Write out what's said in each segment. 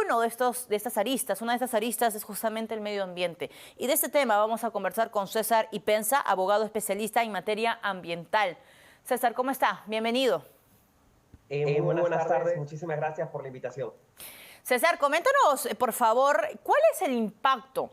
Una de estas aristas es justamente el medio ambiente. Y de este tema vamos a conversar con César Ipenza, abogado especialista en materia ambiental. César, ¿cómo está? Bienvenido. Muy buenas tardes, muchísimas gracias por la invitación. César, coméntanos, por favor, ¿cuál es el impacto?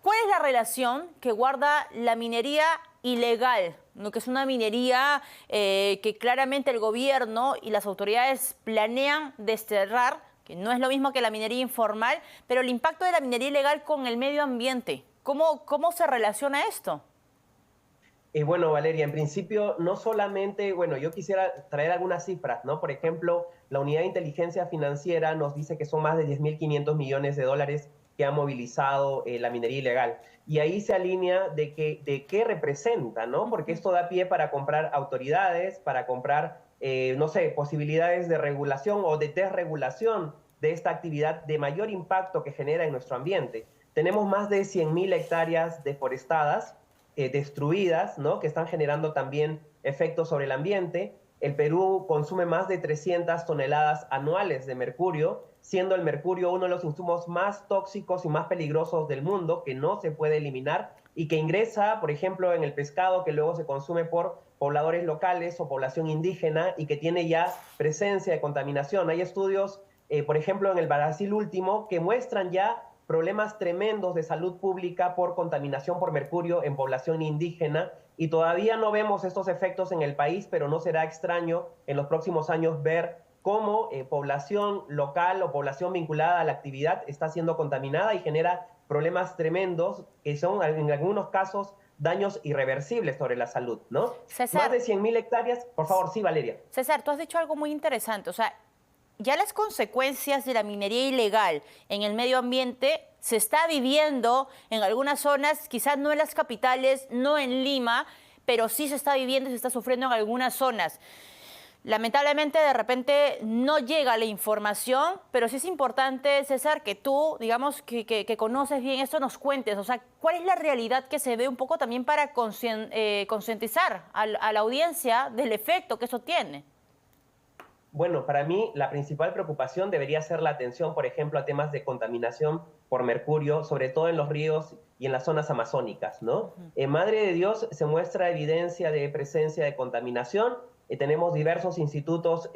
¿Cuál es la relación que guarda la minería ilegal, ¿no? Que es una minería que claramente el gobierno y las autoridades planean desterrar, que no es lo mismo que la minería informal, pero el impacto de la minería ilegal con el medio ambiente? ¿Cómo se relaciona esto? Bueno, Valeria, en principio, no solamente, bueno, yo quisiera traer algunas cifras, ¿no? Por ejemplo, la Unidad de Inteligencia Financiera nos dice que son más de 10.500 millones de dólares que ha movilizado la minería ilegal. Y ahí se alinea de qué representa, ¿no? Porque esto da pie para comprar autoridades, para comprar, no sé, posibilidades de regulación o de desregulación de esta actividad de mayor impacto que genera en nuestro ambiente. Tenemos más de 100.000 hectáreas deforestadas, destruidas, ¿no? Que están generando también efectos sobre el ambiente. El Perú consume más de 300 toneladas anuales de mercurio, siendo el mercurio uno de los insumos más tóxicos y más peligrosos del mundo, que no se puede eliminar y que ingresa, por ejemplo, en el pescado que luego se consume por pobladores locales o población indígena y que tiene ya presencia de contaminación. Hay estudios, por ejemplo, en el Brasil último, que muestran ya problemas tremendos de salud pública por contaminación por mercurio en población indígena y todavía no vemos estos efectos en el país, pero no será extraño en los próximos años ver cómo población local o población vinculada a la actividad está siendo contaminada y genera problemas tremendos que son en algunos casos daños irreversibles sobre la salud, ¿no? Más César, de 100.000 hectáreas, por favor, sí, Valeria. César, tú has dicho algo muy interesante, o sea, ya las consecuencias de la minería ilegal en el medio ambiente se está viviendo en algunas zonas, quizás no en las capitales, no en Lima, pero sí se está viviendo y se está sufriendo en algunas zonas. Lamentablemente, de repente no llega la información, pero sí es importante, César, que tú, digamos, que conoces bien esto, nos cuentes. O sea, ¿cuál es la realidad que se ve un poco también para concientizar a la audiencia del efecto que eso tiene? Bueno, para mí la principal preocupación debería ser la atención, por ejemplo, a temas de contaminación por mercurio, sobre todo en los ríos y en las zonas amazónicas, ¿no? En Madre de Dios se muestra evidencia de presencia de contaminación. Tenemos diversos institutos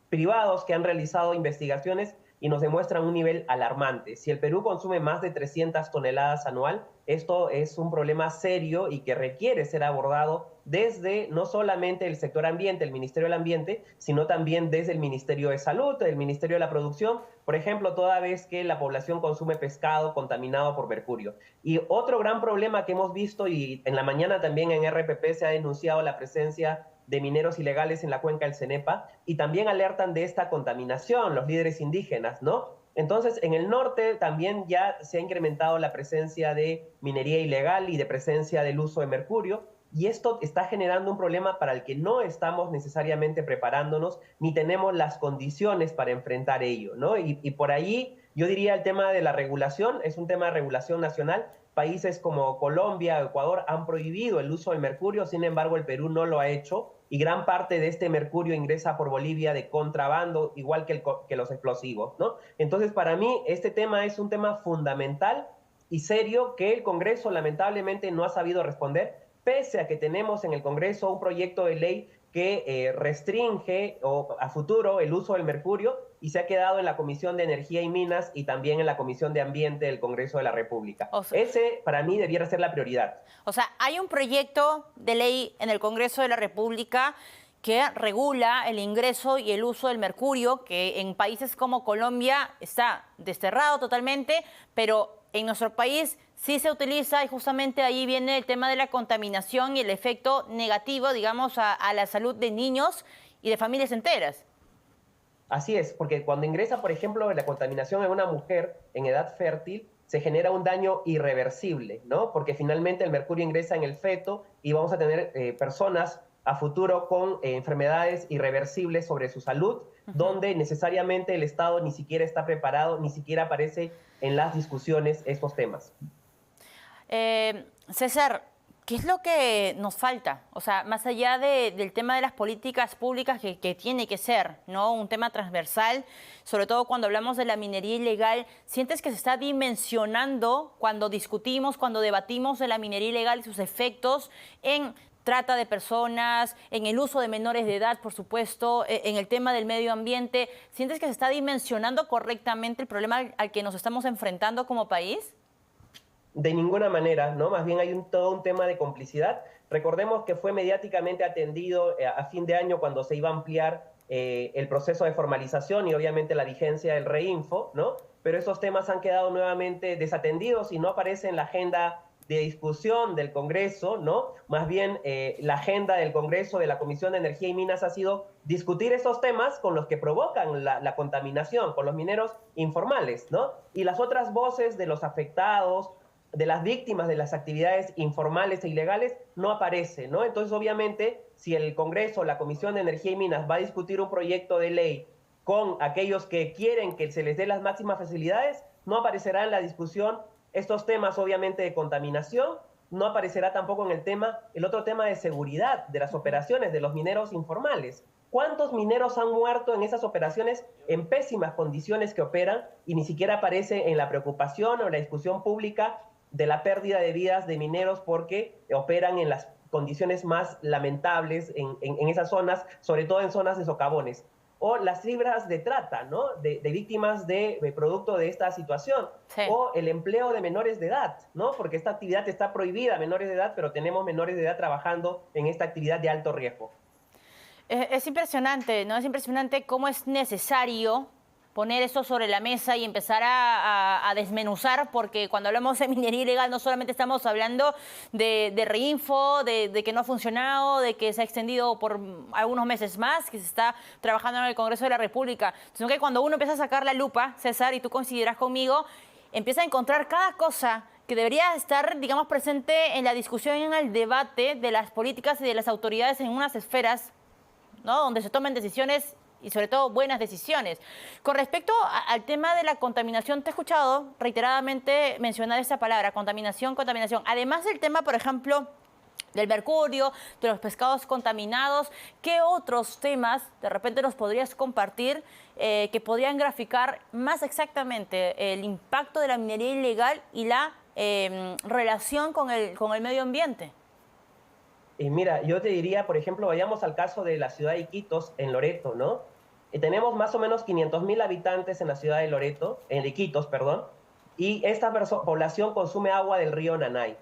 privados que han realizado investigaciones y nos demuestran un nivel alarmante. Si el Perú consume más de 300 toneladas anual, esto es un problema serio y que requiere ser abordado desde no solamente el sector ambiente, el Ministerio del Ambiente, sino también desde el Ministerio de Salud, el Ministerio de la Producción, por ejemplo, toda vez que la población consume pescado contaminado por mercurio. Y otro gran problema que hemos visto, y en la mañana también en RPP se ha denunciado la presencia de mineros ilegales en la cuenca del Cenepa, y también alertan de esta contaminación los líderes indígenas, ¿no? Entonces, en el norte también ya se ha incrementado la presencia de minería ilegal y de presencia del uso de mercurio, y esto está generando un problema para el que no estamos necesariamente preparándonos ni tenemos las condiciones para enfrentar ello, ¿no? Y por ahí yo diría el tema de la regulación, es un tema de regulación nacional. Países como Colombia, Ecuador han prohibido el uso del mercurio, sin embargo el Perú no lo ha hecho y gran parte de este mercurio ingresa por Bolivia de contrabando, igual que los explosivos, ¿no? Entonces, para mí, este tema es un tema fundamental y serio que el Congreso lamentablemente no ha sabido responder, pese a que tenemos en el Congreso un proyecto de ley que restringe a futuro el uso del mercurio y se ha quedado en la Comisión de Energía y Minas y también en la Comisión de Ambiente del Congreso de la República. O sea, Ese, para mí, debiera ser la prioridad. hay un proyecto de ley en el Congreso de la República que regula el ingreso y el uso del mercurio, que en países como Colombia está desterrado totalmente, pero en nuestro país sí se utiliza y justamente ahí viene el tema de la contaminación y el efecto negativo, digamos, a la salud de niños y de familias enteras. Así es, porque cuando ingresa, por ejemplo, la contaminación en una mujer en edad fértil, se genera un daño irreversible, ¿no? Porque finalmente el mercurio ingresa en el feto y vamos a tener personas a futuro con enfermedades irreversibles sobre su salud, donde necesariamente el Estado ni siquiera está preparado, ni siquiera aparece en las discusiones estos temas. César, ¿Qué es lo que nos falta? O sea, más allá del tema de las políticas públicas que tiene que ser, ¿no? Un tema transversal, sobre todo cuando hablamos de la minería ilegal, ¿sientes que se está dimensionando cuando discutimos, cuando debatimos de la minería ilegal y sus efectos en trata de personas, en el uso de menores de edad, por supuesto, en el tema del medio ambiente? ¿Sientes que se está dimensionando correctamente el problema al que nos estamos enfrentando como país? De ninguna manera, ¿no? Más bien hay todo un tema de complicidad. Recordemos que fue mediáticamente atendido a fin de año cuando se iba a ampliar el proceso de formalización y obviamente la vigencia del reinfo, ¿no? Pero esos temas han quedado nuevamente desatendidos y no aparecen en la agenda de discusión del Congreso, ¿no? Más bien la agenda del Congreso de la Comisión de Energía y Minas ha sido discutir esos temas con los que provocan la contaminación, con los mineros informales, ¿no? Y las otras voces de los afectados, de las víctimas de las actividades informales e ilegales no aparece, ¿no? Entonces, obviamente, si el Congreso, la Comisión de Energía y Minas va a discutir un proyecto de ley con aquellos que quieren que se les dé las máximas facilidades, no aparecerá en la discusión estos temas, obviamente, de contaminación, no aparecerá tampoco en el otro tema de seguridad de las operaciones de los mineros informales. ¿Cuántos mineros han muerto en esas operaciones en pésimas condiciones que operan y ni siquiera aparece en la preocupación o en la discusión pública de la pérdida de vidas de mineros porque operan en las condiciones más lamentables en esas zonas, sobre todo en zonas de socavones? O las cifras de trata, ¿no? De víctimas de producto de esta situación. Sí. O el empleo de menores de edad, ¿no? Porque esta actividad está prohibida a menores de edad, pero tenemos menores de edad trabajando en esta actividad de alto riesgo. Es impresionante, ¿no? Es impresionante cómo es necesario poner eso sobre la mesa y empezar a desmenuzar, porque cuando hablamos de minería ilegal no solamente estamos hablando de reinfo, de que no ha funcionado, de que se ha extendido por algunos meses más, que se está trabajando en el Congreso de la República, sino que cuando uno empieza a sacar la lupa, César, y tú coincidirás conmigo, empieza a encontrar cada cosa que debería estar, digamos, presente en la discusión y en el debate de las políticas y de las autoridades en unas esferas, ¿no?, donde se tomen decisiones y sobre todo buenas decisiones. Con respecto al tema de la contaminación, te he escuchado reiteradamente mencionar esa palabra, contaminación, contaminación. Además del tema, por ejemplo, del mercurio, de los pescados contaminados, ¿qué otros temas de repente nos podrías compartir que podrían graficar más exactamente el impacto de la minería ilegal y la relación con el medio ambiente? Mira, yo te diría, por ejemplo, vayamos al caso de la ciudad de Iquitos, en Loreto, ¿no? Tenemos más o menos 500.000 habitantes en la ciudad de Loreto, en Iquitos, perdón, y esta población consume agua del río Nanay.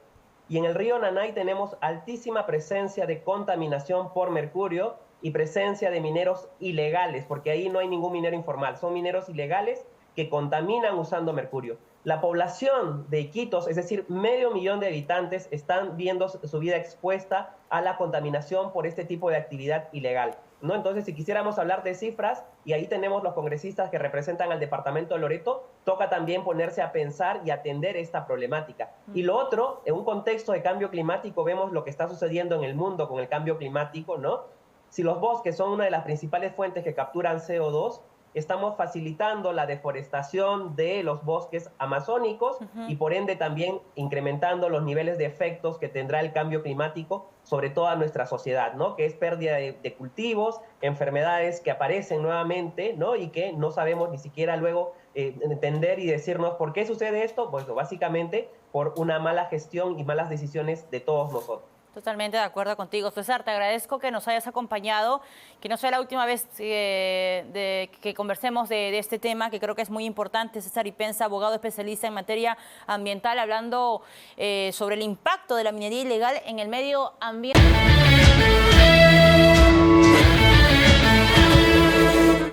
Y en el río Nanay tenemos altísima presencia de contaminación por mercurio y presencia de mineros ilegales, porque ahí no hay ningún minero informal, son mineros ilegales que contaminan usando mercurio. La población de Iquitos, es decir, 500.000 de habitantes, están viendo su vida expuesta a la contaminación por este tipo de actividad ilegal, ¿no? Entonces, si quisiéramos hablar de cifras, y ahí tenemos los congresistas que representan al departamento de Loreto, toca también ponerse a pensar y atender esta problemática. Y lo otro, en un contexto de cambio climático, vemos lo que está sucediendo en el mundo con el cambio climático, ¿no? Si los bosques son una de las principales fuentes que capturan CO2, estamos facilitando la deforestación de los bosques amazónicos y por ende también incrementando los niveles de efectos que tendrá el cambio climático sobre toda nuestra sociedad, ¿no? Que es pérdida de cultivos, enfermedades que aparecen nuevamente, ¿no? Y que no sabemos ni siquiera luego entender y decirnos por qué sucede esto. Pues básicamente por una mala gestión y malas decisiones de todos nosotros. Totalmente de acuerdo contigo, César. Te agradezco que nos hayas acompañado, que no sea la última vez que conversemos de este tema, que creo que es muy importante. César Ipenza, abogado especialista en materia ambiental, hablando sobre el impacto de la minería ilegal en el medio ambiente.